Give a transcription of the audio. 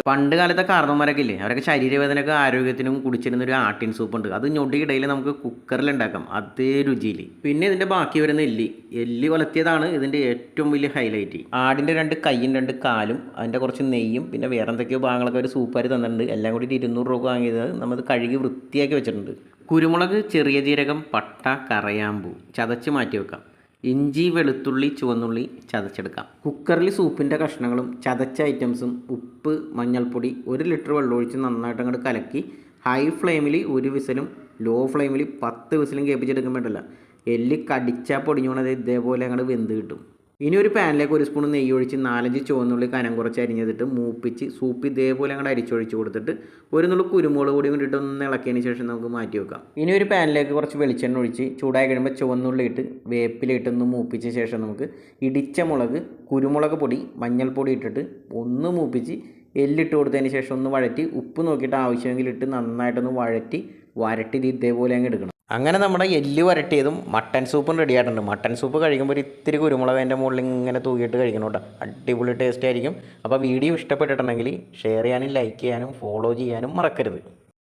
പണ്ട് കാലത്തെ കാരണവന്മാരൊക്കെ ഇല്ലേ, അവരൊക്കെ ശരീരവേദനക്ക് ആരോഗ്യത്തിനും കുടിച്ചിരുന്ന ഒരു ആട്ടിൻ സൂപ്പ് ഉണ്ട്. അത് ഞൊടിയിടയിൽ നമുക്ക് കുക്കറിൽ ഉണ്ടാക്കാം, അതേ രുചിയിൽ. പിന്നെ ഇതിൻ്റെ ബാക്കി വരുന്ന എല്ലി വളർത്തിയതാണ് ഇതിൻ്റെ ഏറ്റവും വലിയ ഹൈലൈറ്റ്. ആടിൻ്റെ 2 കൈയും 2 കാലും അതിൻ്റെ കുറച്ച് നെയ്യും പിന്നെ വേറെ എന്തൊക്കെയോ ഭാഗങ്ങളൊക്കെ ഒരു സൂപ്പാരി തന്നിട്ടുണ്ട്. എല്ലാം കൂടി 200 രൂപ വാങ്ങിയത് നമ്മൾ കഴുകി വൃത്തിയാക്കി വെച്ചിട്ടുണ്ട്. കുരുമുളക്, ചെറിയ ജീരകം, പട്ട, കറയാമ്പൂ ചതച്ച് മാറ്റി വെക്കാം. ഇഞ്ചി, വെളുത്തുള്ളി, ചുവന്നുള്ളി ചതച്ചെടുക്കാം. കുക്കറിൽ സൂപ്പിൻ്റെ കഷ്ണങ്ങളും ചതച്ച ഐറ്റംസും ഉപ്പ്, മഞ്ഞൾപ്പൊടി, 1 ലിറ്റർ വെള്ളമൊഴിച്ച് നന്നായിട്ട് അങ്ങോട്ട് കലക്കി ഹൈ ഫ്ലെയിമിൽ 1 വിസിലും ലോ ഫ്ലെയിമിൽ 10 വിസിലും കേൾപ്പിച്ചെടുക്കാൻ പറ്റില്ല. എല്ല് കടിച്ചാൽ പൊടിഞ്ഞോണത് ഇതേപോലെ അങ്ങോട്ട് വെന്ത് കിട്ടും. ഇനി ഒരു പാനിലേക്ക് 1 സ്പൂൺ നെയ്യ് ഒഴിച്ച് 4-5 ചുവന്നുള്ളി കനം കുറച്ച് അരിഞ്ഞതിട്ട് മൂപ്പിച്ച് സൂപ്പ് ഇതേപോലെ അങ്ങോട്ട് അരിച്ചൊഴിച്ച് കൊടുത്തിട്ട് 1 നുള്ളു കുരുമുളക് പൊടി കൊണ്ടിട്ട് ഒന്ന് ഇളക്കിയതിന് ശേഷം നമുക്ക് മാറ്റി വെക്കാം. ഇനി ഒരു പാനിലേക്ക് കുറച്ച് വെളിച്ചെണ്ണ ഒഴിച്ച് ചൂടായി കഴിയുമ്പോൾ ചുവന്നുള്ളി ഇട്ട് വേപ്പിലിട്ട് ഒന്ന് മൂപ്പിച്ച ശേഷം നമുക്ക് ഇടിച്ച മുളക്, കുരുമുളക് പൊടി, മഞ്ഞൾപ്പൊടി ഇട്ടിട്ട് ഒന്ന് മൂപ്പിച്ച് എല്ലിട്ട് കൊടുത്തതിന് ശേഷം ഒന്ന് വഴറ്റി ഉപ്പ് നോക്കിയിട്ട് ആവശ്യമെങ്കിൽ ഇട്ട് നന്നായിട്ടൊന്ന് വരട്ടി ഇതേപോലെ അങ്ങ് എടുക്കണം. അങ്ങനെ നമ്മുടെ എല്ല് വരട്ടിയതും മട്ടൻ സൂപ്പും റെഡി ആയിട്ടുണ്ട്. മട്ടൻ സൂപ്പ് കഴിക്കുമ്പോൾ ഇത്തിരി കുരുമുളക് അതിൻ്റെ മുകളിൽ ഇങ്ങനെ തൂക്കിയിട്ട് കഴിക്കണം കേട്ടോ. അടിപൊളി ടേസ്റ്റ് ആയിരിക്കും. അപ്പോൾ വീഡിയോ ഇഷ്ടപ്പെട്ടിട്ടുണ്ടെങ്കിൽ ഷെയർ ചെയ്യാനും ലൈക്ക് ചെയ്യാനും ഫോളോ ചെയ്യാനും മറക്കരുത്.